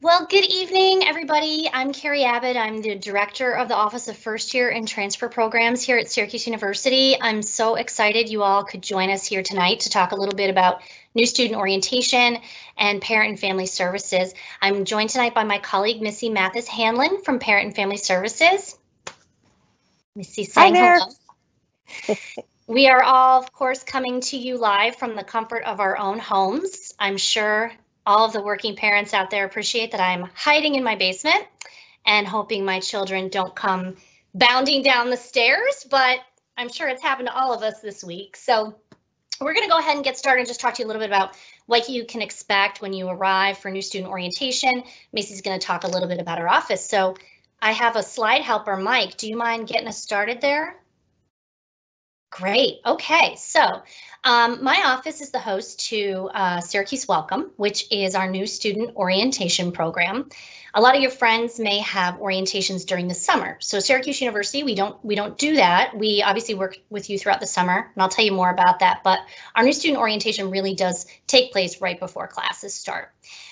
Well, good evening, everybody. I'm Carrie Abbott. I'm the director of the Office of First Year and Transfer Programs here at Syracuse University. I'm so excited you all could join us here tonight to talk a little bit about new student orientation and parent and family services. I'm joined tonight by my colleague, Missy Mathis Hanlon from Parent and Family Services. Missy Hi saying there. hello. We are all, of course, coming to you live from the comfort of our own homes. I'm sure all of the working parents out there appreciate that I'm hiding in my basement and hoping my children don't come bounding down the stairs, but I'm sure it's happened to all of us this week. So we're going to go ahead and get started and just talk to you a little bit about what you can expect when you arrive for new student orientation. Macy's going to talk a little bit about our office. So I have a slide helper. Mike, do you mind getting us started there? Great. Okay. So my office is the host to Syracuse Welcome, which is our new student orientation program. A lot of your friends may have orientations during the summer. So Syracuse University, we don't do that. We obviously work with you throughout the summer, and I'll tell you more about that. But our new student orientation really does take place right before classes start.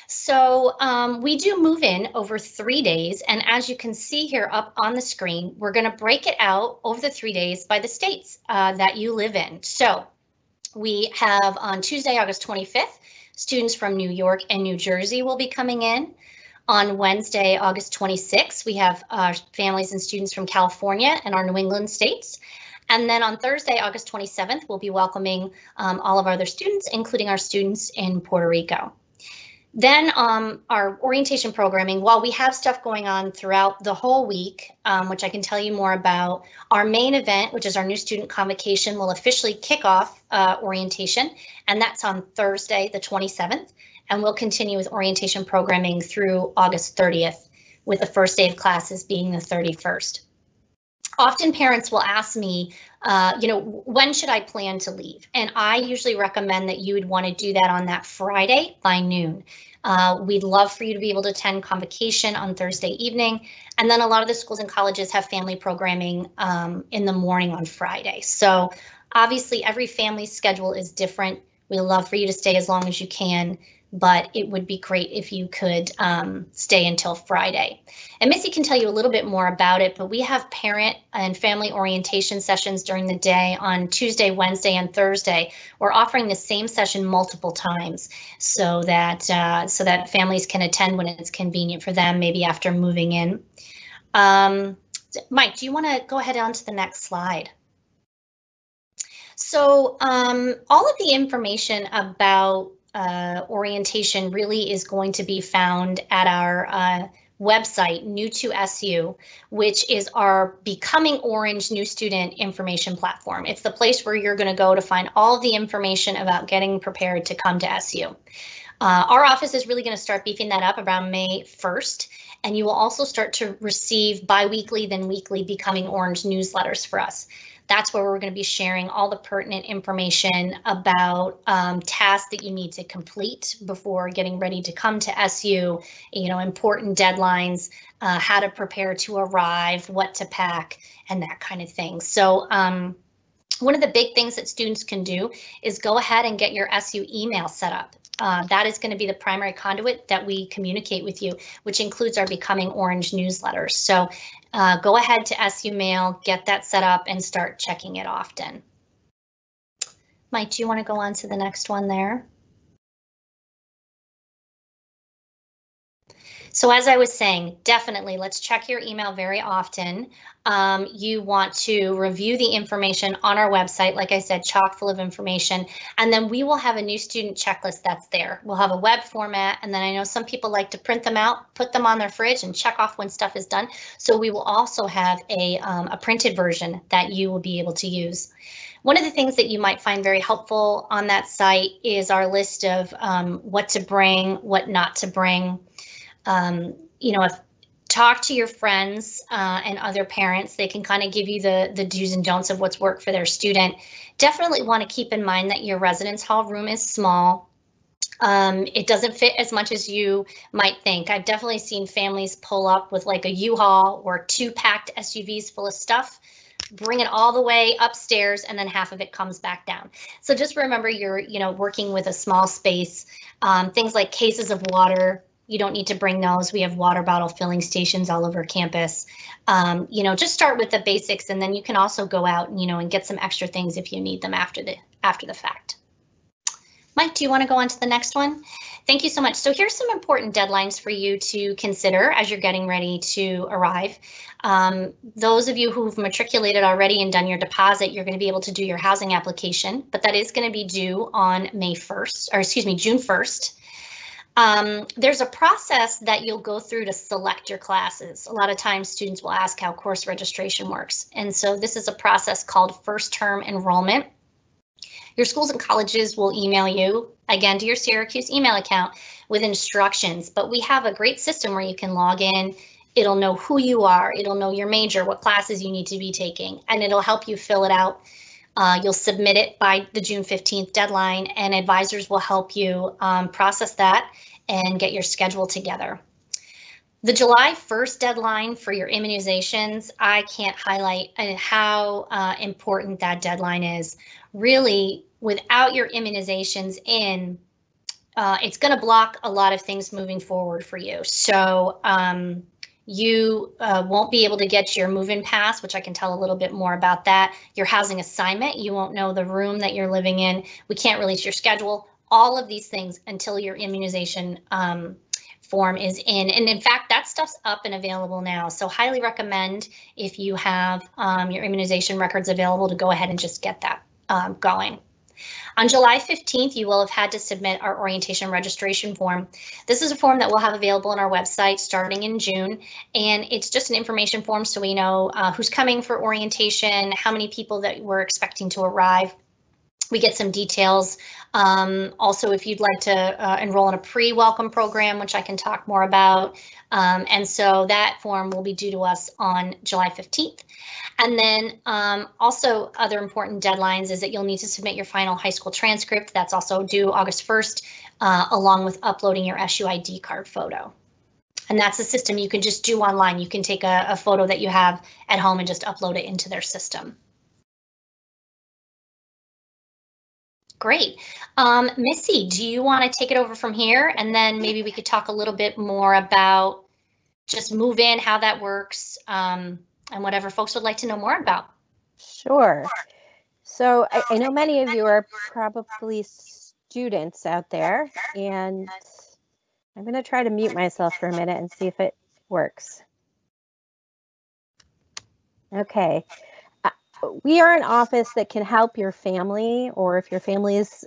So we do move in over 3 days, and as you can see here up on the screen, we're going to break it out over the 3 days by the states that you live in. So we have on Tuesday, August 25th, students from New York and New Jersey will be coming in. On Wednesday, August 26th, we have families and students from California and our New England states. And then on Thursday, August 27th, we'll be welcoming all of our other students, including our students in Puerto Rico. Then our orientation programming, while we have stuff going on throughout the whole week, which I can tell you more about, our main event, which is our new student convocation, will officially kick off orientation, and that's on Thursday, the 27th, and we'll continue with orientation programming through August 30th, with the first day of classes being the 31st. Often parents will ask me, when should I plan to leave? And I usually recommend that you would want to do that on that Friday by noon. We'd love for you to be able to attend convocation on Thursday evening. And then a lot of the schools and colleges have family programming in the morning on Friday. So obviously every family's schedule is different. We love for you to stay as long as you can, but it would be great if you could stay until Friday. And Missy can tell you a little bit more about it, but we have parent and family orientation sessions during the day on Tuesday, Wednesday, and Thursday. We're offering the same session multiple times so that families can attend when it's convenient for them, maybe after moving in. Mike, do you want to go ahead on to the next slide? So all of the information about orientation really is going to be found at our website, New to SU, which is our Becoming Orange new student information platform. It's the place where you're going to go to find all of the information about getting prepared to come to SU. Our office is really going to start beefing that up around May 1st, and you will also start to receive bi-weekly, then weekly Becoming Orange newsletters for us. That's where we're going to be sharing all the pertinent information about tasks that you need to complete before getting ready to come to SU, important deadlines, how to prepare to arrive, what to pack, and that kind of thing. So one of the big things that students can do is go ahead and get your SU email set up. That is going to be the primary conduit that we communicate with you, which includes our Becoming Orange newsletters. So go ahead to SU Mail, get that set up, and start checking it often. Mike, do you want to go on to the next one there? So as I was saying, definitely let's check your email very often. You want to review the information on our website, like I said, chock full of information, and then we will have a new student checklist that's there. We'll have a web format, and then I know some people like to print them out, put them on their fridge, and check off when stuff is done. So we will also have a printed version that you will be able to use. One of the things that you might find very helpful on that site is our list of what to bring, what not to bring. Talk to your friends and other parents. They can kind of give you the do's and don'ts of what's worked for their student. Definitely want to keep in mind that your residence hall room is small. It doesn't fit as much as you might think. I've definitely seen families pull up with like a U-Haul or 2 packed SUVs full of stuff, bring it all the way upstairs, and then half of it comes back down. So just remember you're, working with a small space. Things like cases of water, You don't need to bring those. We have water bottle filling stations all over campus. Just start with the basics, and then you can also go out, and get some extra things if you need them after the fact. Mike, do you want to go on to the next one? Thank you so much. So here's some important deadlines for you to consider as you're getting ready to arrive. Those of you who've matriculated already and done your deposit, you're going to be able to do your housing application, but that is going to be due on June 1st. There's a process that you'll go through to select your classes. A lot of times students will ask how course registration works. And so this is a process called first term enrollment. Your schools and colleges will email you, again, to your Syracuse email account with instructions, but we have a great system where you can log in. It'll know who you are. It'll know your major, what classes you need to be taking, and it'll help you fill it out. You'll submit it by the June 15th deadline, and advisors will help you process that and get your schedule together. The July 1st deadline for your immunizations, I can't highlight how important that deadline is. Really, without your immunizations in, it's going to block a lot of things moving forward for you. So you won't be able to get your move-in pass, which I can tell a little bit more about that. Your housing assignment, you won't know the room that you're living in. We can't release your schedule. All of these things until your immunization form is in. And in fact, that stuff's up and available now. So highly recommend, if you have your immunization records available, to go ahead and just get that going. On July 15th, you will have had to submit our orientation registration form. This is a form that we'll have available on our website starting in June, and it's just an information form so we know who's coming for orientation, how many people that we're expecting to arrive. We get some details. Also, if you'd like to enroll in a pre-welcome program, which I can talk more about. And so that form will be due to us on July 15th. And then also other important deadlines is that you'll need to submit your final high school transcript. That's also due August 1st, along with uploading your SUID card photo. And that's a system you can just do online. You can take a photo that you have at home and just upload it into their system. Great. Missy, do you want to take it over from here? And then maybe we could talk a little bit more about just move in, how that works, and whatever folks would like to know more about. Sure. So I know many of you are probably students out there, and I'm going to try to mute myself for a minute and see if it works. Okay. We are an office that can help your family, or if your family is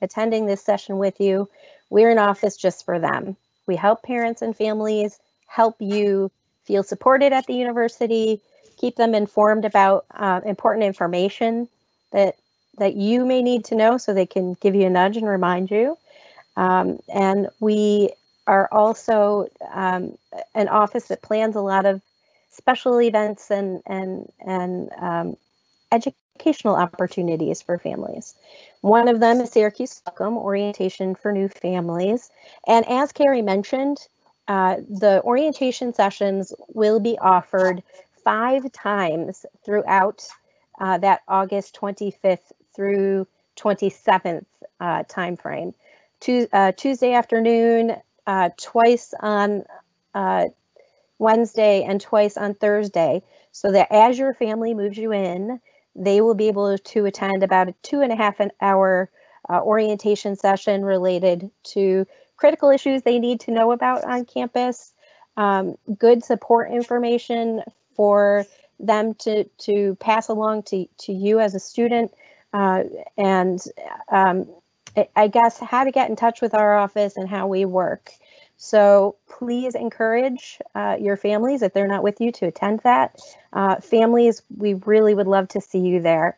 attending this session with you, we're an office just for them. We help parents and families, help you feel supported at the university, keep them informed about important information that you may need to know so they can give you a nudge and remind you. And we are also an office that plans a lot of special events and educational opportunities for families. One of them is Syracuse Welcome, Orientation for New Families. And as Carrie mentioned, the orientation sessions will be offered 5 times throughout that August 25th through 27th timeframe. Tuesday afternoon, twice on Wednesday, and twice on Thursday, so that as your family moves you in, they will be able to attend about a 2.5 hour orientation session related to critical issues they need to know about on campus, good support information for them to pass along to you as a student, and I guess how to get in touch with our office and how we work. So please encourage your families, if they're not with you, to attend that. Families, we really would love to see you there.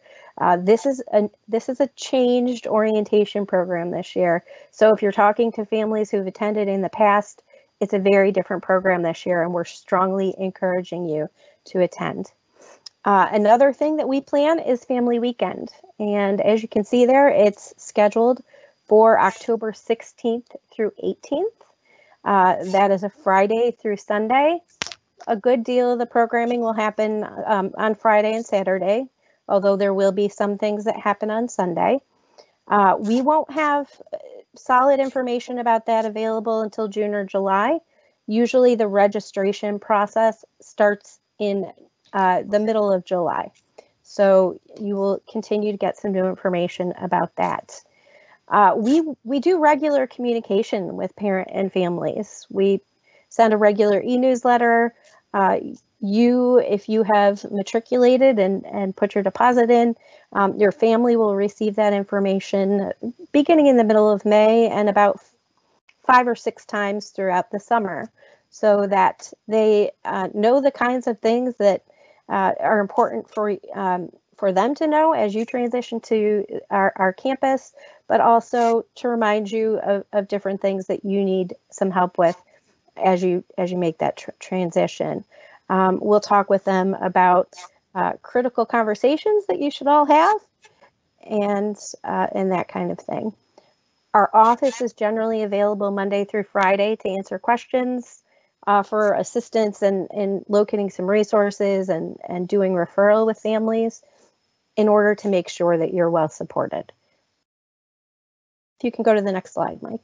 This is a changed orientation program this year. So if you're talking to families who've attended in the past, it's a very different program this year, and we're strongly encouraging you to attend. Another thing that we plan is Family Weekend. And as you can see there, it's scheduled for October 16th through 18th. That is a Friday through Sunday. A good deal of the programming will happen on Friday and Saturday, although there will be some things that happen on Sunday. We won't have solid information about that available until June or July. Usually the registration process starts in the middle of July. So you will continue to get some new information about that. We do regular communication with parent and families. We send a regular e-newsletter. If you have matriculated and put your deposit in, your family will receive that information beginning in the middle of May and about 5 or 6 times throughout the summer, so that they know the kinds of things that are important for them to know as you transition to our campus, but also to remind you of different things that you need some help with as you make that transition. We'll talk with them about critical conversations that you should all have, and that kind of thing. Our office is generally available Monday through Friday to answer questions, for assistance in locating some resources and doing referral with families in order to make sure that you're well supported. If you can go to the next slide, Mike.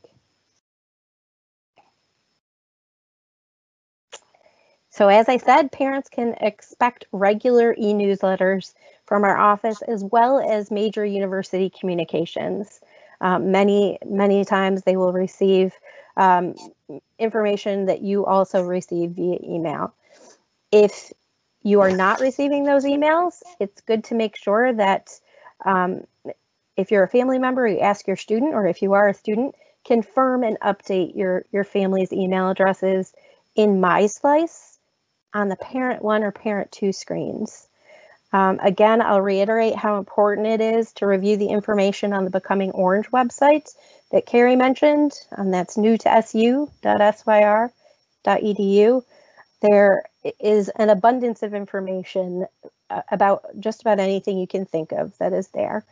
So as I said, parents can expect regular e-newsletters from our office as well as major university communications. Many times they will receive information that you also receive via email. If you are not receiving those emails, it's good to make sure that if you're a family member, you ask your student, or if you are a student, confirm and update your family's email addresses in MySlice on the Parent 1 or Parent 2 screens. Again, I'll reiterate how important it is to review the information on the Becoming Orange website that Carrie mentioned. That's new to su.syr.edu. There is an abundance of information about just about anything you can think of that is there.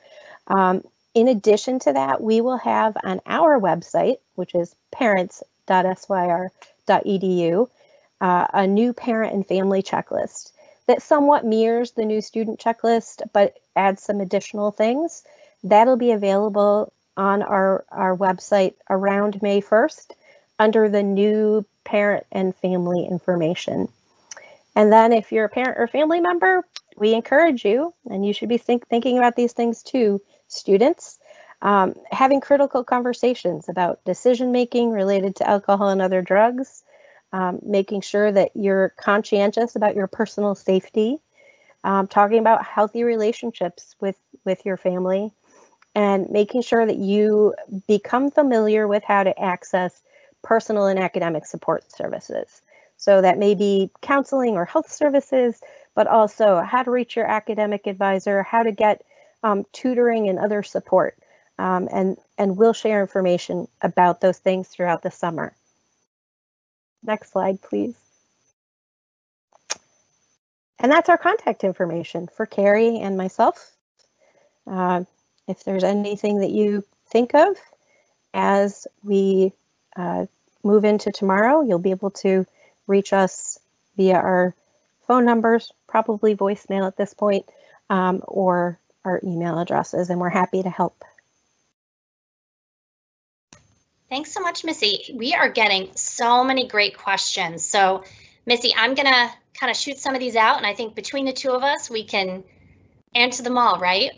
In addition to that, we will have on our website, which is parents.syr.edu, a new parent and family checklist that somewhat mirrors the new student checklist, but adds some additional things. That'll be available on our website around May 1st under the new parent and family information. And then if you're a parent or family member, we encourage you, and you should be thinking about these things too, students, having critical conversations about decision-making related to alcohol and other drugs, making sure that you're conscientious about your personal safety, talking about healthy relationships with your family, and making sure that you become familiar with how to access personal and academic support services. So that may be counseling or health services, but also how to reach your academic advisor, how to get tutoring and other support. And we'll share information about those things throughout the summer. Next slide, please. And that's our contact information for Carrie and myself. If there's anything that you think of as we move into tomorrow, you'll be able to reach us via our phone numbers, probably voicemail at this point, or our email addresses, and we're happy to help. Thanks so much, Missy. We are getting so many great questions. So, Missy, I'm going to kind of shoot some of these out, and I think between the two of us, we can answer them all, right?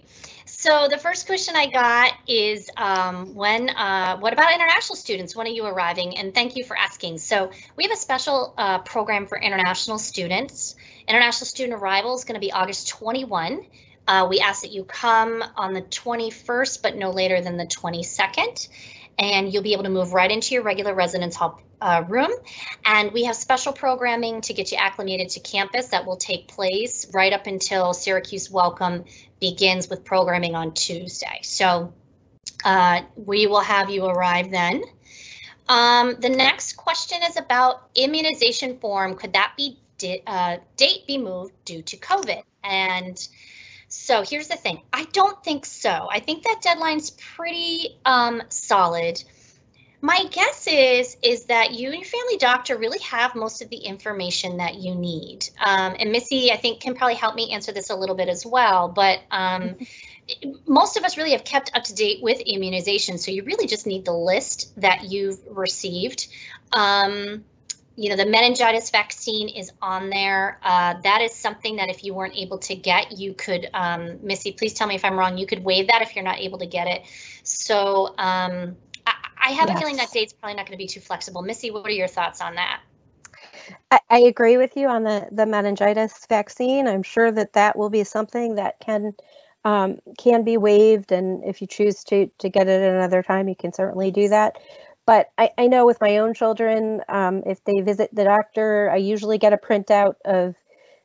So the first question I got is what about international students? When are you arriving? And thank you for asking. So we have a special program for international students. International student arrival is going to be August 21. We ask that you come on the 21st, but no later than the 22nd. And you'll be able to move right into your regular residence hall room. And we have special programming to get you acclimated to campus that will take place right up until Syracuse Welcome begins with programming on Tuesday. So we will have you arrive then. The next question is about immunization form. Could that be date be moved due to COVID? And so here's the thing. I don't think so. I think that deadline's pretty solid. My guess is that you and your family doctor really have most of the information that you need. And Missy, I think, can probably help me answer this a little bit as well. But most of us really have kept up to date with immunization, so you really just need the list that you've received. The meningitis vaccine is on there. That is something that if you weren't able to get, you could, Missy, please tell me if I'm wrong, you could waive that if you're not able to get it. So I have a feeling that date's probably not going to be too flexible. Missy, what are your thoughts on that? I agree with you on the meningitis vaccine. I'm sure that will be something that can be waived, and if you choose to get it another time, you can certainly do that. But I know with my own children, if they visit the doctor, I usually get a printout of,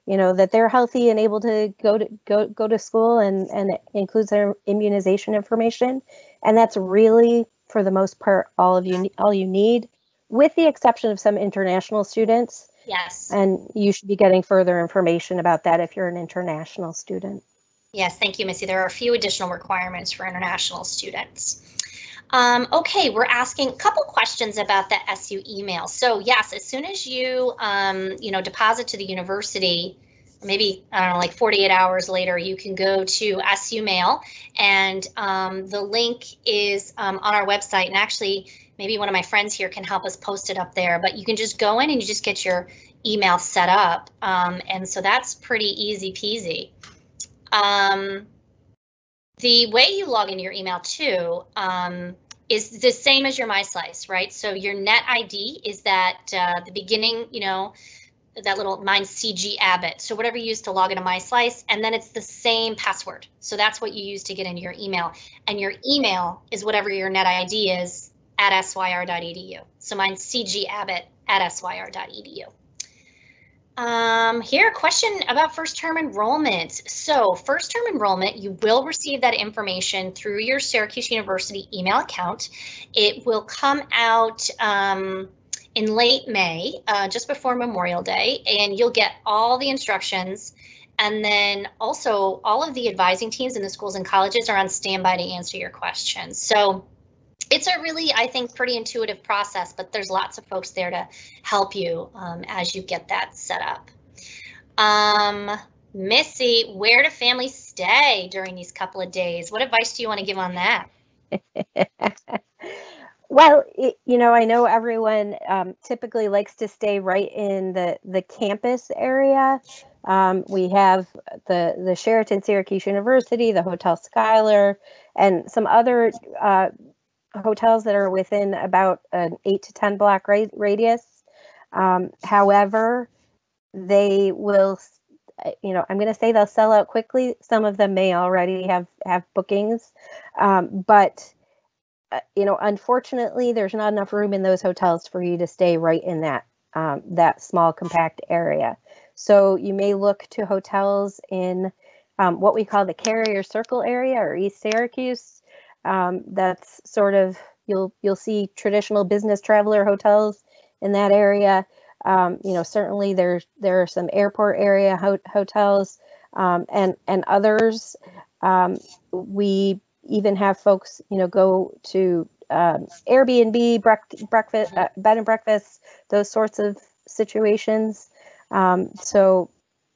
that they're healthy and able to go to school, and it includes their immunization information. And that's really, for the most part, all you need, with the exception of some international students. Yes. And you should be getting further information about that if you're an international student. Yes, thank you, Missy. There are a few additional requirements for international students. Okay, we're asking a couple questions about the SU email. So yes, as soon as you, deposit to the university, maybe, I don't know, like 48 hours later, you can go to SU Mail, and the link is on our website. And actually, maybe one of my friends here can help us post it up there, but you can just go in and you just get your email set up. And so that's pretty easy peasy. The way you log into your email too is the same as your MySlice, right? So your net ID is that the beginning, that little, mine's CG Abbott. So whatever you use to log into MySlice, and then it's the same password. So that's what you use to get into your email. And your email is whatever your net ID is at syr.edu. So mine's CG Abbott at syr.edu. Here, a question about first term enrollment. So first term enrollment, you will receive that information through your Syracuse University email account. It will come out in late May, just before Memorial Day, and you'll get all the instructions. And then also all of the advising teams in the schools and colleges are on standby to answer your questions. So it's a really, I think, pretty intuitive process, but there's lots of folks there to help you as you get that set up. Missy, where do families stay during these couple of days? What advice do you want to give on that? Well, I know everyone typically likes to stay right in the campus area. We have the Sheraton Syracuse University, the Hotel Schuyler, and some other hotels that are within about an 8 to 10 block radius. However, they will, I'm going to say they'll sell out quickly. Some of them may already have bookings, but unfortunately, there's not enough room in those hotels for you to stay right in that small compact area. So you may look to hotels in what we call the Carrier Circle area, or East Syracuse. That's sort of, you'll see traditional business traveler hotels in that area. Certainly there are some airport area hotels and others. We even have folks, go to Airbnb, breakfast, bed and breakfast, those sorts of situations. So,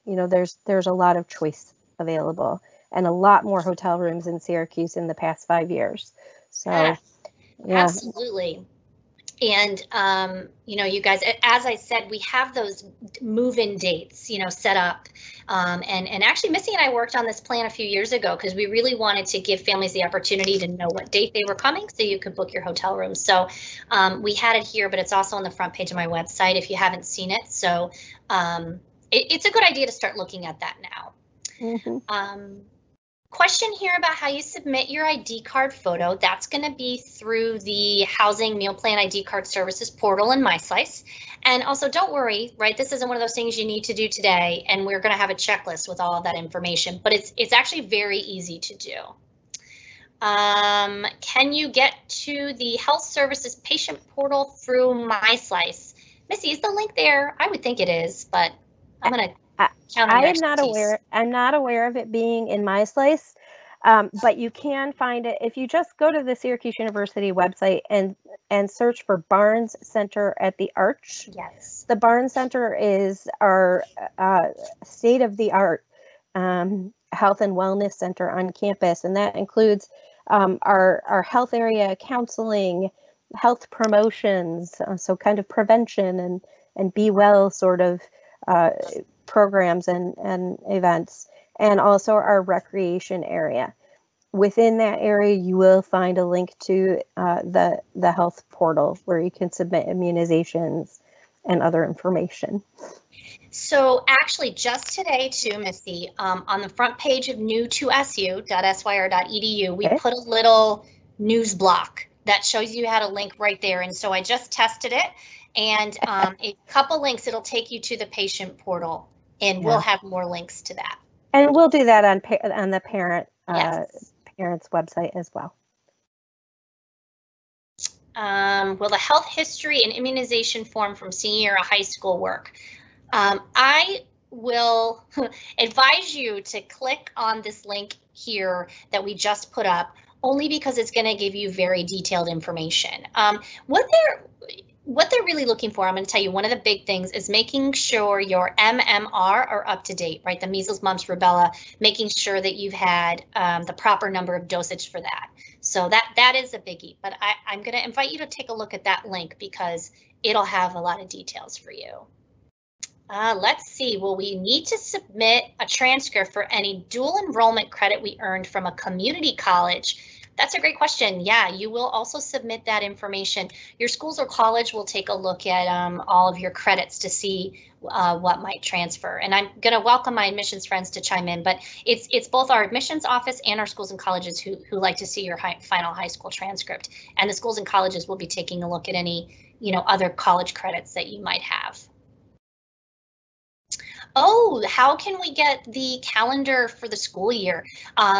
there's a lot of choice available, and a lot more hotel rooms in Syracuse in the past 5 years. So, yeah. Absolutely. And, you guys, as I said, we have those move-in dates, set up. And actually, Missy and I worked on this plan a few years ago because we really wanted to give families the opportunity to know what date they were coming so you could book your hotel room. So we had it here, but it's also on the front page of my website if you haven't seen it. So it's a good idea to start looking at that now. Mm-hmm. Question here about how you submit your ID card photo. That's going to be through the Housing Meal Plan ID Card Services portal in MySlice. And also, don't worry, right? This isn't one of those things you need to do today, and we're going to have a checklist with all of that information, but it's actually very easy to do. Can you get to the Health Services Patient Portal through MySlice? Missy, is the link there? I would think it is, but I'm going to I am not aware. I'm not aware of it being in MySlice, but you can find it if you just go to the Syracuse University website and search for Barnes Center at the Arch. Yes. The Barnes Center is our state-of-the-art health and wellness center on campus, and that includes our health area counseling, health promotions, so kind of prevention and be well sort of programs and events, and also our recreation area. Within that area, you will find a link to the health portal where you can submit immunizations and other information. So actually just today too, Missy, on the front page of new2su.syr.edu, we put a little news block that shows you how to link right there. And so I just tested it, and a couple links, it'll take you to the patient portal, and we'll have more links to that. And we'll do that on the parents' website as well. Will the health history and immunization form from senior year of high school work? I will advise you to click on this link here that we just put up, only because it's going to give you very detailed information. What they're really looking for, I'm going to tell you, one of the big things is making sure your MMR are up to date, right? The measles, mumps, rubella, making sure that you've had the proper number of dosage for that. So that is a biggie, but I'm going to invite you to take a look at that link because it'll have a lot of details for you. Let's see, will we need to submit a transcript for any dual enrollment credit we earned from a community college? That's a great question. Yeah, you will also submit that information. Your schools or college will take a look at all of your credits to see what might transfer. And I'm going to welcome my admissions friends to chime in, but it's both our admissions office and our schools and colleges who like to see your final high school transcript. And the schools and colleges will be taking a look at any, other college credits that you might have. Oh, how can we get the calendar for the school year?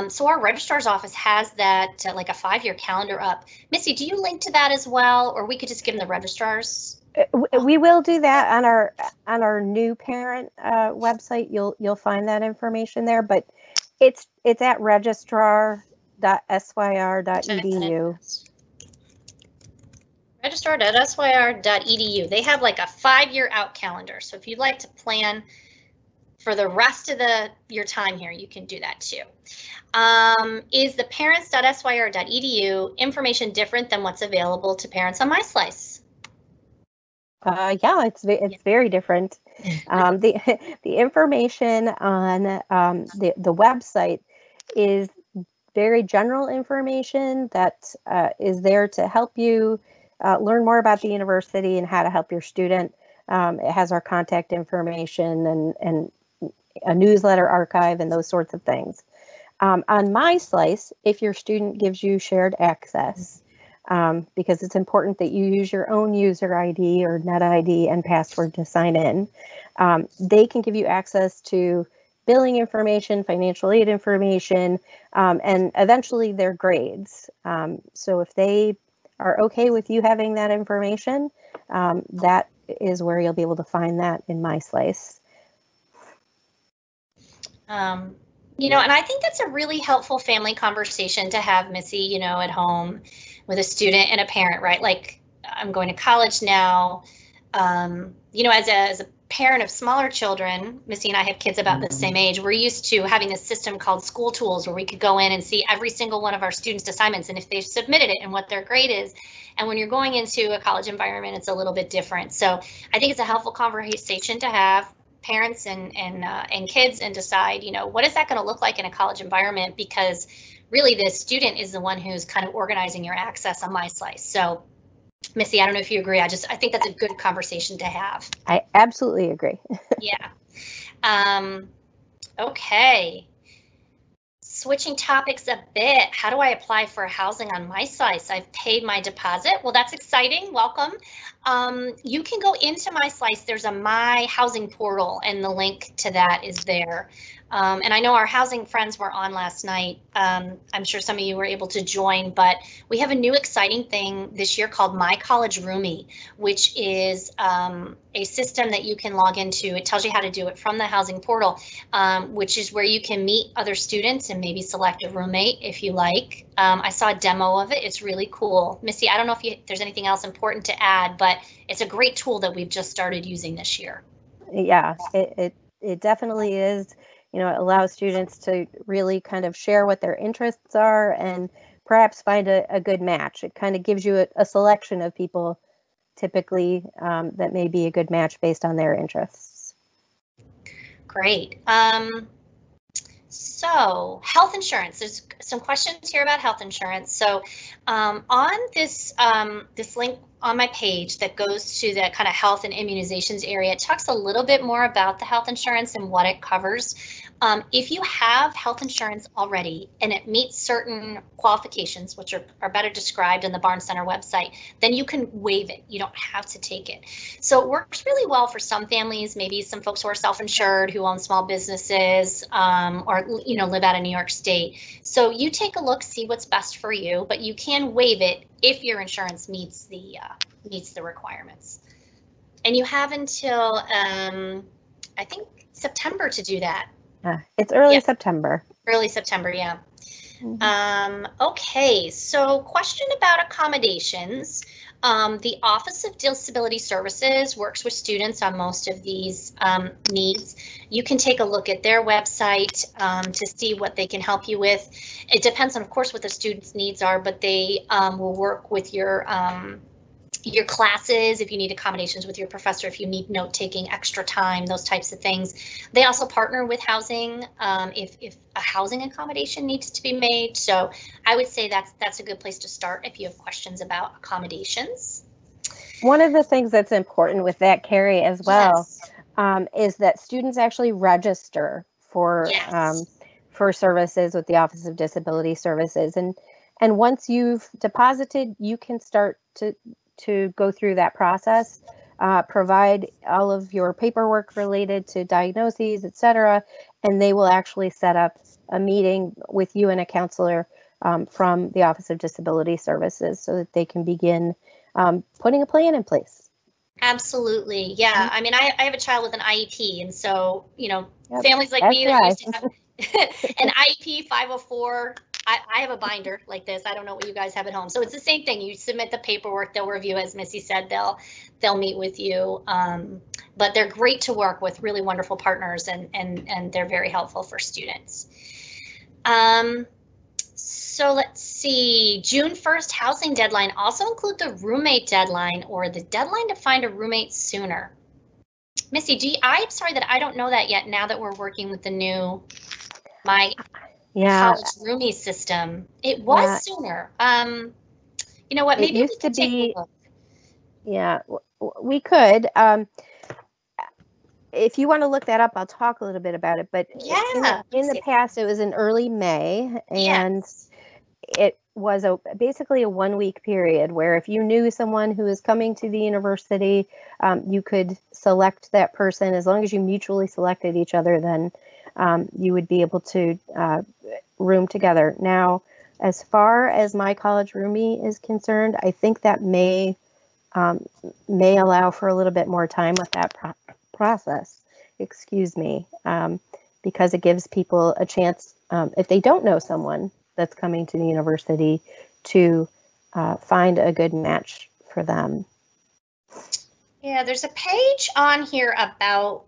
So our registrar's office has that like a 5-year calendar up. Missy, do you link to that as well, or we could just give them the registrars? We will do that on our new parent website. You'll find that information there, but it's at registrar.syr.edu. Registrar.syr.edu. They have like a 5-year out calendar. So if you'd like to plan for the rest of your time here, you can do that too. Is the parents.syr.edu information different than what's available to parents on MySlice? Yeah, it's very different. The information on the website is very general information that is there to help you learn more about the university and how to help your student. It has our contact information and a newsletter archive and those sorts of things. On MySlice, if your student gives you shared access, because it's important that you use your own user ID or net ID and password to sign in, they can give you access to billing information, financial aid information, and eventually their grades. So if they are okay with you having that information, that is where you'll be able to find that in MySlice. And I think that's a really helpful family conversation to have, Missy, at home with a student and a parent, right? Like, I'm going to college now. As a parent of smaller children, Missy and I have kids about the same age. We're used to having this system called School Tools, where we could go in and see every single one of our students' assignments and if they've submitted it and what their grade is. And when you're going into a college environment, it's a little bit different. So I think it's a helpful conversation to have parents and kids and decide, what is that going to look like in a college environment? Because really the student is the one who's kind of organizing your access on MySlice. So Missy, I don't know if you agree. I think that's a good conversation to have. I absolutely agree. Yeah. Okay. Switching topics a bit, how do I apply for housing on MySlice? I've paid my deposit. Well, that's exciting. Welcome. You can go into MySlice. There's a My Housing portal, and the link to that is there. And I know our housing friends were on last night. I'm sure some of you were able to join, but we have a new exciting thing this year called My College Roomie, which is a system that you can log into. It tells you how to do it from the housing portal, which is where you can meet other students and maybe select a roommate if you like. I saw a demo of it. It's really cool. Missy, I don't know if there's anything else important to add, but it's a great tool that we've just started using this year. Yeah, it definitely is. it allows students to really kind of share what their interests are and perhaps find a good match. It kind of gives you a selection of people typically that may be a good match based on their interests. Great. So health insurance, there's some questions here about health insurance. So on this link on my page that goes to the kind of health and immunizations area, it talks a little bit more about the health insurance and what it covers. If you have health insurance already and it meets certain qualifications, which are better described in the Barnes Center website, then you can waive it. You don't have to take it. So it works really well for some families, maybe some folks who are self-insured, who own small businesses, or live out of New York State. So you take a look, see what's best for you, but you can waive it if your insurance meets the requirements. And you have until I think September to do that. It's early September. Early September, yeah. Okay, so question about accommodations. The Office of Disability Services works with students on most of these needs. You can take a look at their website to see what they can help you with. It depends on, of course, what the students' needs are, but they will work with your classes, if you need accommodations with your professor, if you need note-taking, extra time, those types of things. They also partner with housing if a housing accommodation needs to be made. So I would say that's a good place to start if you have questions about accommodations. One of the things that's important with that, Carrie, as well, is that students actually register for services with the Office of Disability Services. And once you've deposited, you can start to go through that process, provide all of your paperwork related to diagnoses, etc., and they will actually set up a meeting with you and a counselor from the Office of Disability Services so that they can begin putting a plan in place. Absolutely. Yeah. I mean, I have a child with an IEP, and so, families like me that used to have an IEP 504, I have a binder like this. I don't know what you guys have at home. So it's the same thing. You submit the paperwork, they'll review, as Missy said, they'll meet with you. But they're great to work with, really wonderful partners, and they're very helpful for students. So let's see, June 1st housing deadline also include the roommate deadline or the deadline to find a roommate sooner. Missy, I'm sorry that I don't know that yet now that we're working with the new college roomie system. It was sooner. You know what? Maybe we could take a look. Yeah, we could. If you want to look that up, I'll talk a little bit about it. But in the past, it was in early May, and it was basically a 1-week period where if you knew someone who was coming to the university, you could select that person. As long as you mutually selected each other, then you would be able to room together. Now, as far as my college roomie is concerned, I think that may allow for a little bit more time with that process. Excuse me, because it gives people a chance, if they don't know someone that's coming to the university, to find a good match for them. Yeah, there's a page on here about,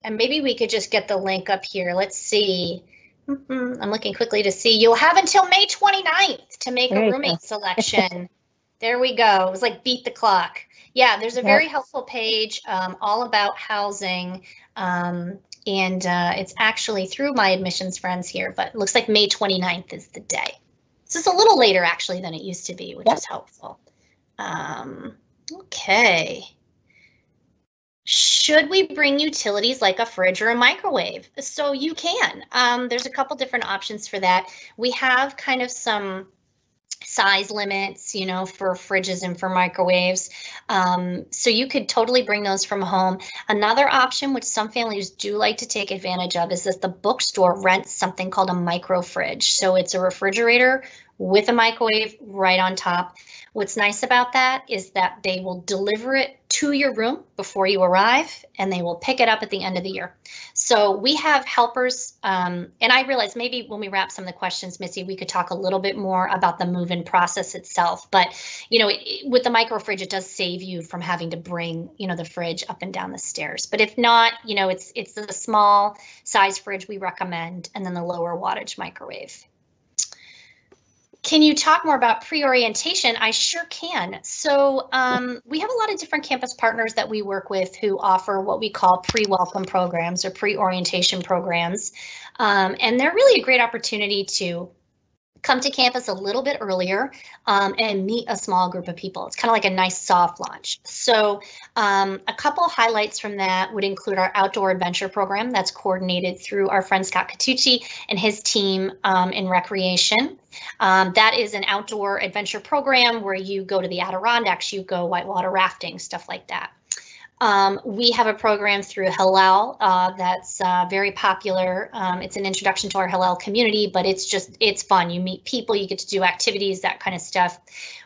and maybe we could just get the link up here. Let's see. I'm looking quickly to see. You'll have until May 29th to make a roommate selection. There we go. It was like beat the clock. Yeah, there's a very helpful page all about housing. And it's actually through my admissions friends here, but it looks like May 29th is the day. So it's a little later actually than it used to be, which is helpful. Okay. Should we bring utilities like a fridge or a microwave? So you can. There's a couple different options for that. We have kind of some size limits, for fridges and for microwaves. So you could totally bring those from home. Another option, which some families do like to take advantage of, is that the bookstore rents something called a micro fridge. So it's a refrigerator with a microwave right on top. What's nice about that is that they will deliver it to your room before you arrive, and they will pick it up at the end of the year. So we have helpers, and I realize maybe when we wrap some of the questions, Missy, we could talk a little bit more about the move-in process itself. But, you know, with the micro fridge, it does save you from having to bring, you know, the fridge up and down the stairs. But if not, you know, it's the small size fridge we recommend, and then the lower wattage microwave. Can you talk more about pre-orientation? I sure can. So we have a lot of different campus partners that we work with who offer what we call pre-welcome programs or pre-orientation programs. And they're really a great opportunity to come to campus a little bit earlier and meet a small group of people. It's kind of like a nice soft launch. So a couple highlights from that would include our outdoor adventure program that's coordinated through our friend Scott Catucci and his team in recreation. That is an outdoor adventure program where you go to the Adirondacks, you go whitewater rafting, stuff like that. We have a program through Hillel that's very popular. It's an introduction to our Hillel community, but it's fun. You meet people, you get to do activities, that kind of stuff.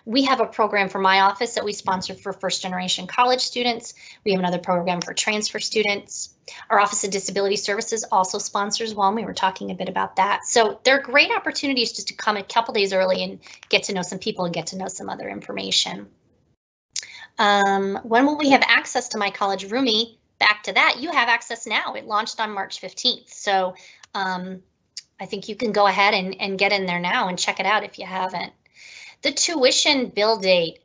We have a program for my office that we sponsor for first generation college students. We have another program for transfer students. Our Office of Disability Services also sponsors one. We were talking a bit about that. So there are great opportunities just to come a couple days early and get to know some people and get to know some other information. When will we have access to My College Roomie? Back to that, you have access now. It launched on March 15th. So I think you can go ahead and get in there now and check it out if you haven't. The tuition bill date.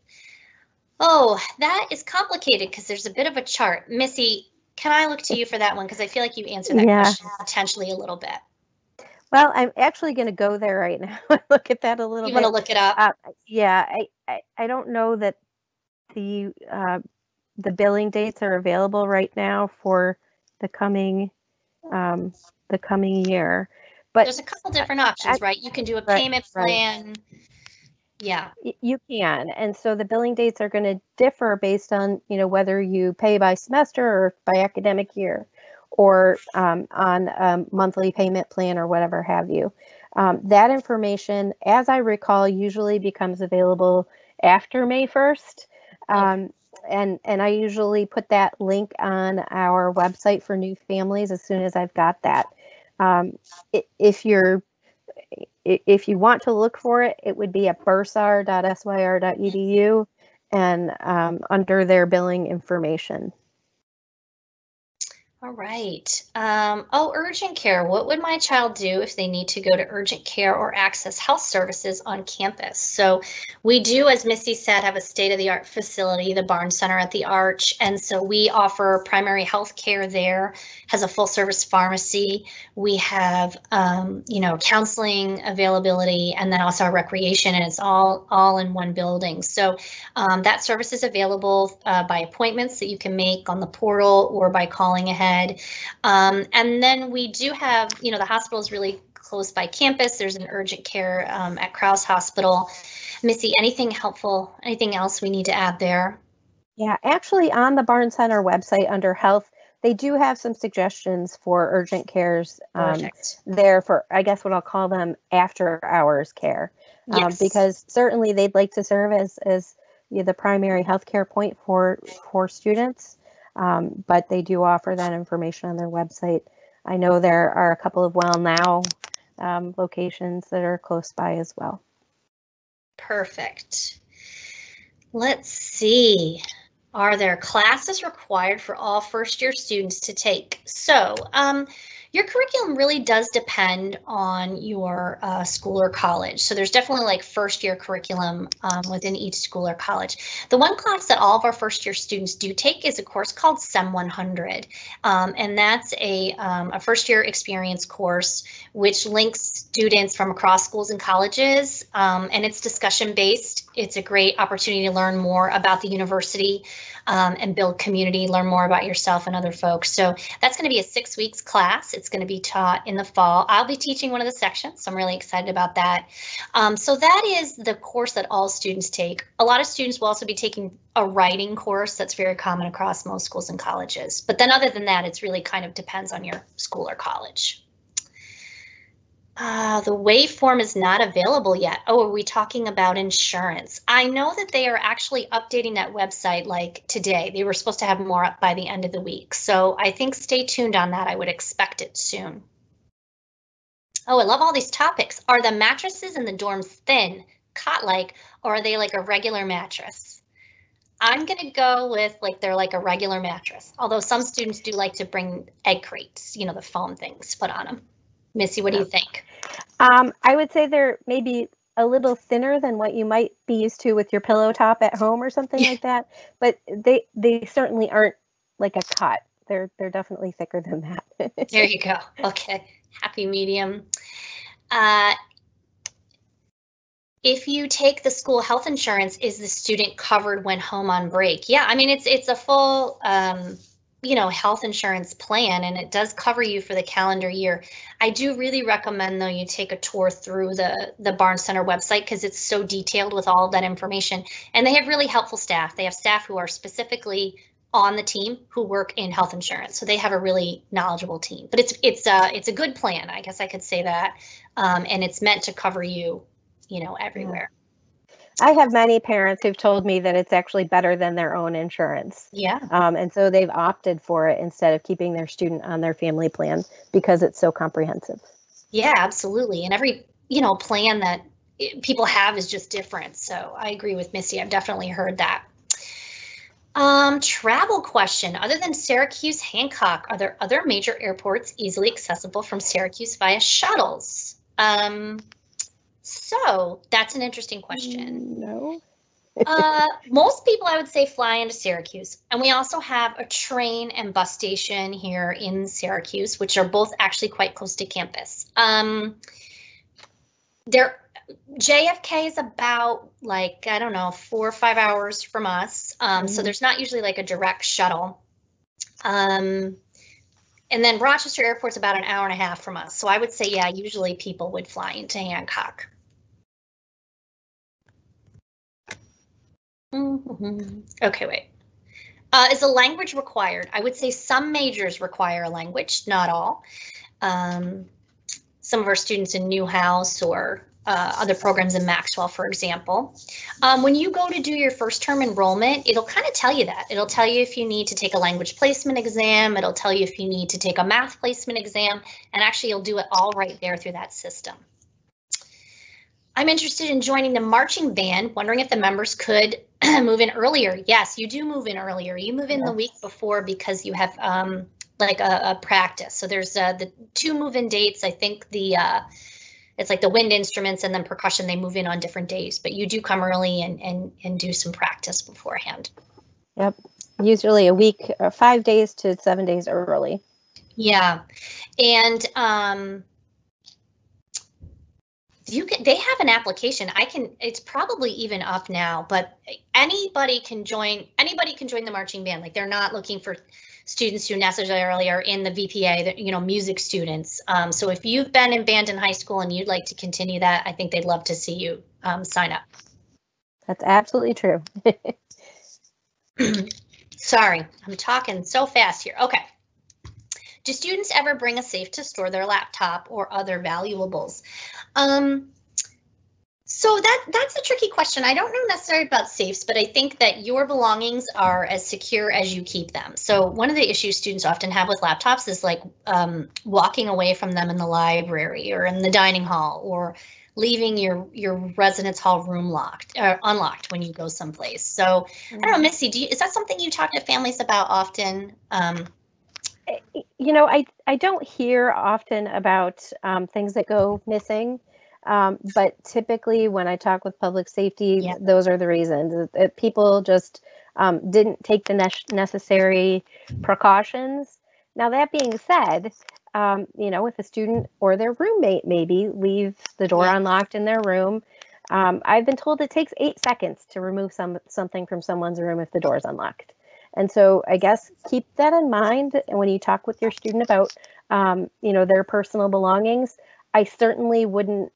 Oh, that is complicated because there's a bit of a chart. Missy, can I look to you for that one? Because I feel like you answered that question potentially a little bit. Well, I'm actually going to go there right now and look at that a little bit. You want to look it up? Yeah, I don't know that the billing dates are available right now for the coming year, but there's a couple different options, right? You can do a payment plan. Right. Yeah, you can, and so the billing dates are going to differ based on, you know, whether you pay by semester or by academic year, or on a monthly payment plan or whatever have you. That information, as I recall, usually becomes available after May 1st. Okay. And I usually put that link on our website for new families as soon as I've got that. If you want to look for it, it would be at bursar.syr.edu and under their billing information. All right. Oh, urgent care. What would my child do if they need to go to urgent care or access health services on campus? So we do, as Missy said, have a state-of-the-art facility, the Barnes Center at the Arch. And so we offer primary health care there, has a full service pharmacy. We have, you know, counseling availability, and then also our recreation, and it's all in one building. So that service is available by appointments that you can make on the portal or by calling ahead. And then we do have, you know, the hospital is really close by campus. There's an urgent care at Krause Hospital. Missy, anything helpful? Anything else we need to add there? Yeah, actually on the Barnes Center website under health, they do have some suggestions for urgent cares there for, I guess what I'll call them, after hours care. Yes. Because certainly they'd like to serve as you know, the primary healthcare point for students. But they do offer that information on their website. I know there are a couple of WellNow locations that are close by as well. Perfect. Let's see. Are there classes required for all first-year students to take? So your curriculum really does depend on your school or college. So there's definitely like first-year curriculum within each school or college. The one class that all of our first-year students do take is a course called SEM 100. And that's a first-year experience course which links students from across schools and colleges. And it's discussion-based. It's a great opportunity to learn more about the university and build community, learn more about yourself and other folks. So that's going to be a 6 weeks class. It's going to be taught in the fall. I'll be teaching one of the sections, so I'm really excited about that. So that is the course that all students take. A lot of students will also be taking a writing course that's very common across most schools and colleges. But then other than that, it's really kind of depends on your school or college. The waveform is not available yet. Oh, are we talking about insurance? I know that they are actually updating that website like today. They were supposed to have more up by the end of the week. So I think stay tuned on that. I would expect it soon. Oh, I love all these topics. Are the mattresses in the dorms thin, cot-like, or are they like a regular mattress? I'm gonna go with like they're like a regular mattress. Although some students do like to bring egg crates, the foam things put on them. Missy, what do you think? I would say they're maybe a little thinner than what you might be used to with your pillow top at home or something like that, but they certainly aren't like a cot. They're definitely thicker than that. There you go. Okay, happy medium. Uh, if you take the school health insurance, is the student covered when home on break? Yeah, I mean it's a full health insurance plan, and it does cover you for the calendar year. I do really recommend though you take a tour through the Barnes Center website because it's so detailed with all of that information, and they have really helpful staff. They have staff who are specifically on the team who work in health insurance, so they have a really knowledgeable team. But it's a good plan, I guess I could say that, and it's meant to cover you, everywhere. I have many parents who've told me that it's actually better than their own insurance. Yeah. And so they've opted for it instead of keeping their student on their family plan because it's so comprehensive. Yeah, absolutely. And every, plan that people have is just different. So I agree with Missy. I've definitely heard that. Travel question. Other than Syracuse Hancock, are there other major airports easily accessible from Syracuse via shuttles? So that's an interesting question. No. Most people, I would say, fly into Syracuse, and we also have a train and bus station here in Syracuse, which are both actually quite close to campus. JFK is about like, I don't know, 4 or 5 hours from us. So there's not usually like a direct shuttle. And then Rochester Airport's about an hour and a half from us. So I would say, yeah, usually people would fly into Hancock. Okay, wait. Is a language required? I would say some majors require a language, not all. Some of our students in Newhouse or other programs in Maxwell, for example. When you go to do your first term enrollment, it'll kind of tell you that. It'll tell you if you need to take a language placement exam. It'll tell you if you need to take a math placement exam. And actually, you'll do it all right there through that system. I'm interested in joining the marching band, wondering if the members could move in earlier. Yes, you do move in earlier. You move in the week before because you have like a practice. So there's the 2 move-in dates. I think it's like the wind instruments and then percussion, they move in on different days, but you do come early and do some practice beforehand. Yep, usually a week, 5 days to 7 days early. Yeah, and they have an application. It's probably even up now, but anybody can join the marching band. Like they're not looking for students who necessarily are in the VPA, music students. So if you've been in band in high school and you'd like to continue that, I think they'd love to see you sign up. That's absolutely true. Sorry, I'm talking so fast here. Okay. Do students ever bring a safe to store their laptop or other valuables? So that's a tricky question. I don't know necessarily about safes, but I think that your belongings are as secure as you keep them. So one of the issues students often have with laptops is like walking away from them in the library or in the dining hall, or leaving your residence hall room unlocked when you go someplace. So I don't know, Missy, is that something you talk to families about often? I don't hear often about things that go missing, but typically when I talk with public safety, those are the reasons. People just didn't take the necessary precautions. Now, that being said, if a student or their roommate maybe leave the door unlocked in their room, I've been told it takes 8 seconds to remove something from someone's room if the door's unlocked. And so I guess keep that in mind when you talk with your student about, their personal belongings. I certainly wouldn't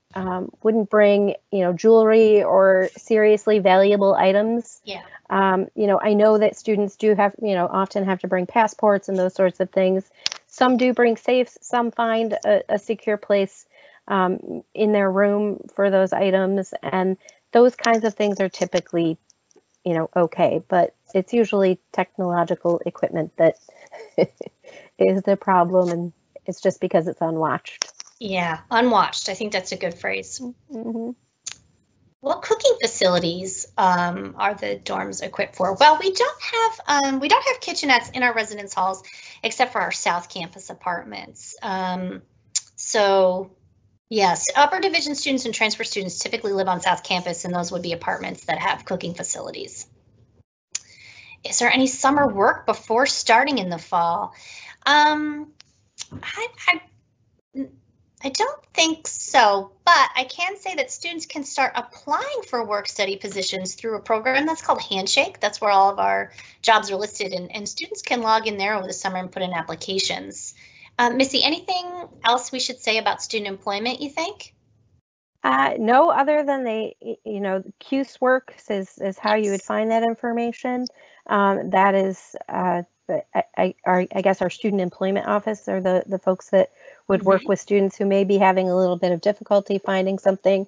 bring, jewelry or seriously valuable items. Yeah. I know that students do have, often have to bring passports and those sorts of things. Some do bring safes. Some find a secure place in their room for those items, and those kinds of things are typically, okay, but it's usually technological equipment that is the problem, and it's just because it's unwatched. Yeah, unwatched. I think that's a good phrase. Mm-hmm. What cooking facilities are the dorms equipped for? Well, we don't have kitchenettes in our residence halls, except for our South Campus apartments. So yes, upper division students and transfer students typically live on South Campus, and those would be apartments that have cooking facilities. Is there any summer work before starting in the fall? I don't think so, but I can say that students can start applying for work study positions through a program that's called Handshake. That's where all of our jobs are listed, and students can log in there over the summer and put in applications. Missy, anything else we should say about student employment, you think? No, other than CUSE-Works is how you would find that information. That is, I guess our student employment office are the folks that would work with students who may be having a little bit of difficulty finding something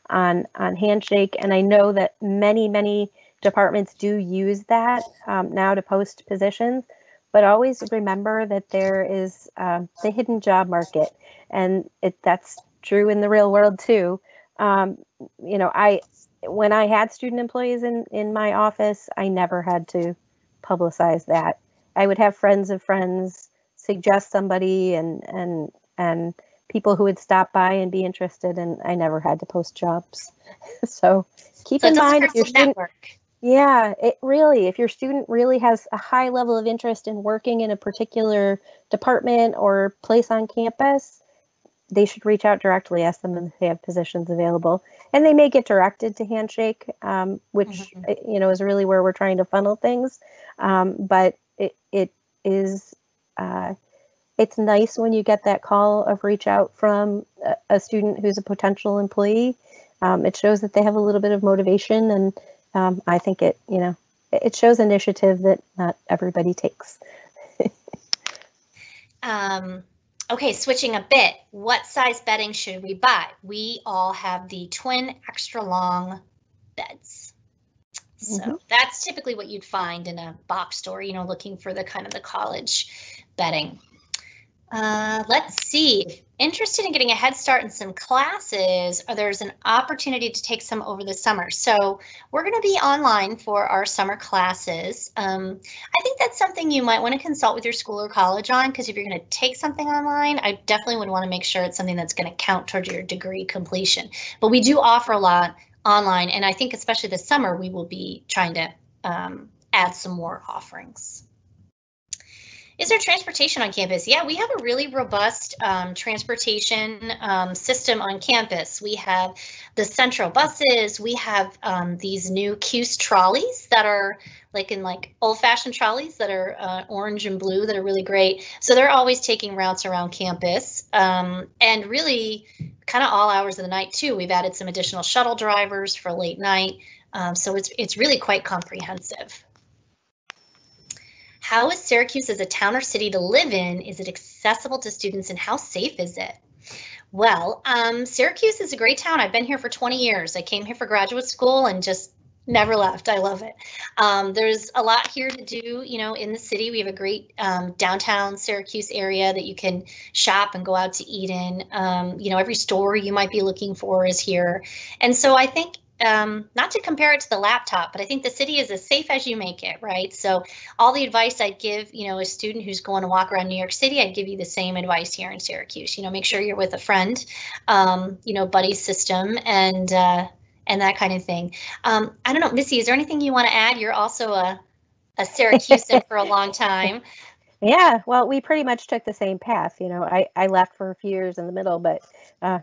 on Handshake. And I know that many departments do use that now to post positions, but always remember that there is the hidden job market, and that's true in the real world too. When I had student employees in my office, I never had to publicize that. I would have friends of friends suggest somebody, and people who would stop by and be interested, and I never had to post jobs. So keep in mind if your student, if your student really has a high level of interest in working in a particular department or place on campus, they should reach out directly, ask them if they have positions available, and they may get directed to Handshake, which is really where we're trying to funnel things. But it is it's nice when you get that call of reach out from a student who's a potential employee. It shows that they have a little bit of motivation, and I think it shows initiative that not everybody takes. Okay, switching a bit, what size bedding should we buy? We all have the twin extra long beds. So that's typically what you'd find in a box store, looking for the kind of the college bedding. Let's see. Interested in getting a head start in some classes, or there's an opportunity to take some over the summer. So we're going to be online for our summer classes. I think that's something you might want to consult with your school or college on, because if you're going to take something online, I definitely would want to make sure it's something that's going to count towards your degree completion. But we do offer a lot online, and I think especially this summer we will be trying to add some more offerings. Is there transportation on campus? Yeah, we have a really robust transportation system on campus. We have the Central buses. We have these new CUSE trolleys that are like old-fashioned trolleys that are orange and blue that are really great. So they're always taking routes around campus, and really kind of all hours of the night too. We've added some additional shuttle drivers for late night. So it's really quite comprehensive. How is Syracuse as a town or city to live in? Is it accessible to students, and how safe is it? Well, Syracuse is a great town. I've been here for 20 years. I came here for graduate school and just never left. I love it. There's a lot here to do, in the city. We have a great downtown Syracuse area that you can shop and go out to eat in. Every store you might be looking for is here. And so I think, not to compare it to the laptop, but I think the city is as safe as you make it, right? So all the advice I'd give, a student who's going to walk around New York City, I'd give you the same advice here in Syracuse. Make sure you're with a friend, buddy system, and that kind of thing. I don't know, Missy, is there anything you want to add? You're also a Syracusean for a long time. Yeah, well, we pretty much took the same path. I left for a few years in the middle, but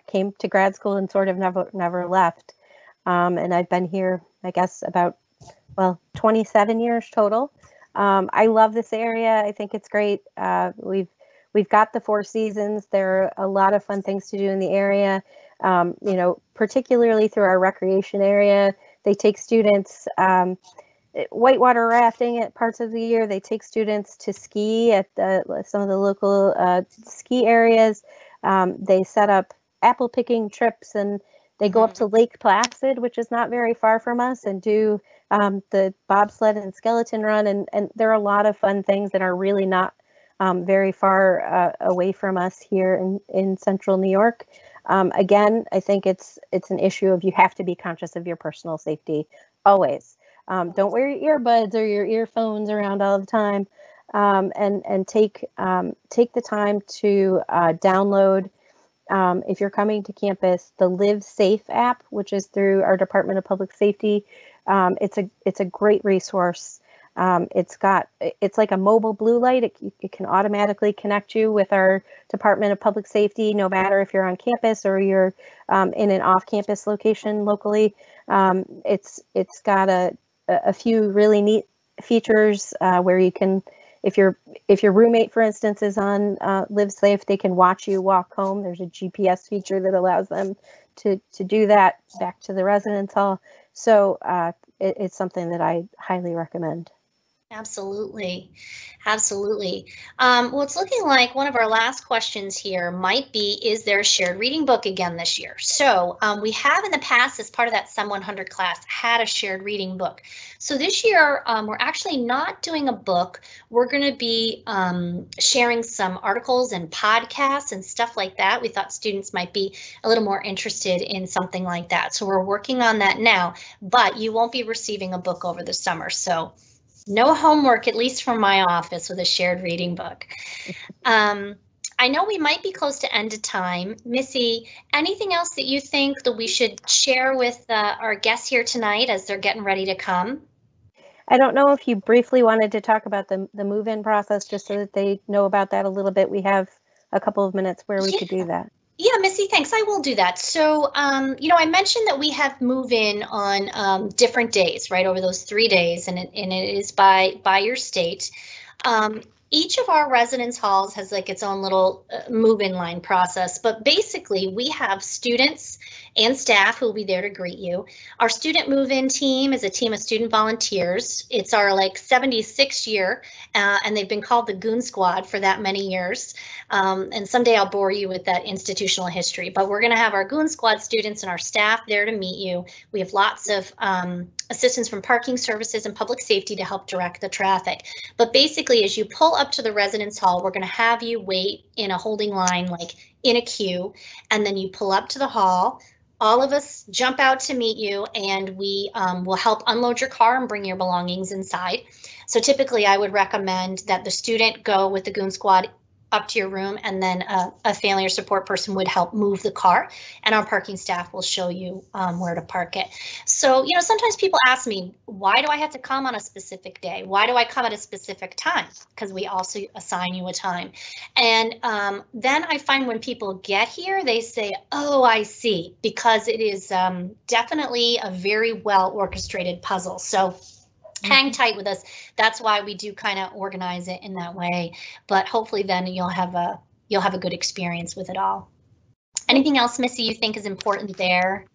came to grad school and sort of never left. And I've been here, I guess, about 27 years total. I love this area. I think it's great. We've got the Four Seasons. There are a lot of fun things to do in the area. Particularly through our recreation area. They take students whitewater rafting at parts of the year. They take students to ski at some of the local ski areas. They set up apple picking trips, and they go up to Lake Placid, which is not very far from us, and do the bobsled and skeleton run. And there are a lot of fun things that are really not very far away from us here in central New York. Again, I think it's an issue of you have to be conscious of your personal safety always. Don't wear your earbuds or your earphones around all the time, and take the time to download, if you're coming to campus, the Live Safe app, which is through our Department of Public Safety. It's a great resource. It's like a mobile blue light. It can automatically connect you with our Department of Public Safety, no matter if you're on campus or you're in an off-campus location locally. It's got a few really neat features where you can, if your roommate, for instance, is on Live Safe, they can watch you walk home. There's a GPS feature that allows them to do that back to the residence hall. So it's something that I highly recommend. Absolutely. Absolutely. Well, it's looking like one of our last questions here might be, is there a shared reading book again this year? So we have in the past, as part of that SEM 100 class, had a shared reading book. So this year, we're actually not doing a book. We're going to be sharing some articles and podcasts and stuff like that. We thought students might be a little more interested in something like that. So we're working on that now, but you won't be receiving a book over the summer. So no homework, at least from my office, with a shared reading book. I know we might be close to end of time. Missy, anything else that you think that we should share with our guests here tonight as they're getting ready to come? I don't know if you briefly wanted to talk about the move-in process, just so that they know about that a little bit. We have a couple of minutes where we could do that. Yeah, Missy, thanks. I will do that. So, I mentioned that we have move-in on different days, right, over those 3 days, and it is by your state. Each of our residence halls has like its own little move-in line process, but basically we have students and staff who will be there to greet you. Our student move-in team is a team of student volunteers. It's our 76th year, and they've been called the Goon Squad for that many years. And someday I'll bore you with that institutional history, but we're going to have our Goon Squad students and our staff there to meet you. We have lots of assistance from parking services and public safety to help direct the traffic. But basically, as you pull up to the residence hall, we're going to have you wait in a holding line, like in a queue, and then you pull up to the hall. All of us jump out to meet you, and we will help unload your car and bring your belongings inside. So typically I would recommend that the student go with the Goon Squad up to your room, and then a family or support person would help move the car, and our parking staff will show you where to park it. So, sometimes people ask me, why do I have to come on a specific day? Why do I come at a specific time? Because we also assign you a time. And then I find when people get here, they say, oh, I see, because it is definitely a very well orchestrated puzzle. So hang tight with us. That's why we do kind of organize it in that way. But hopefully then you'll have a good experience with it all. Anything else, Missy, you think is important there?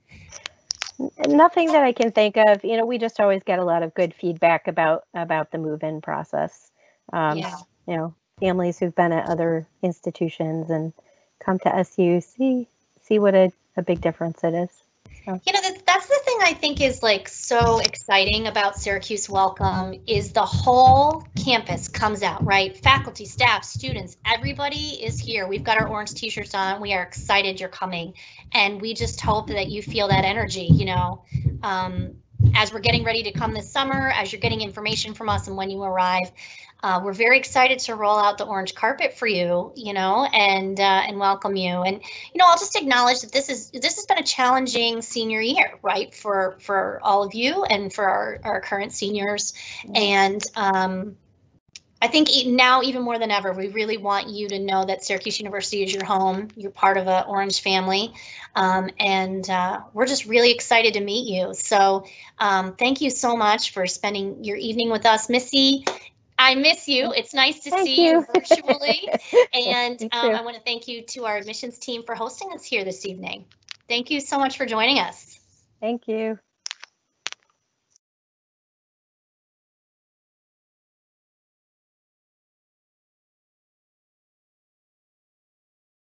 Nothing that I can think of. We just always get a lot of good feedback about the move-in process. Families who've been at other institutions and come to SU see what a big difference it is. So. That's the thing I think is so exciting about Syracuse Welcome is the whole campus comes out, right? Faculty, staff, students, everybody is here. We've got our orange t-shirts on. We are excited you're coming. And we just hope that you feel that energy, as we're getting ready to come this summer, as you're getting information from us and when you arrive. We're very excited to roll out the orange carpet for you, and welcome you. And, I'll just acknowledge that this has been a challenging senior year, right, for all of you and for our current seniors. And I think now even more than ever, we really want you to know that Syracuse University is your home. You're part of an Orange family, and we're just really excited to meet you. So thank you so much for spending your evening with us, Missy. I miss you. It's nice to see you virtually. And I want to thank you to our admissions team for hosting us here this evening. Thank you so much for joining us. Thank you.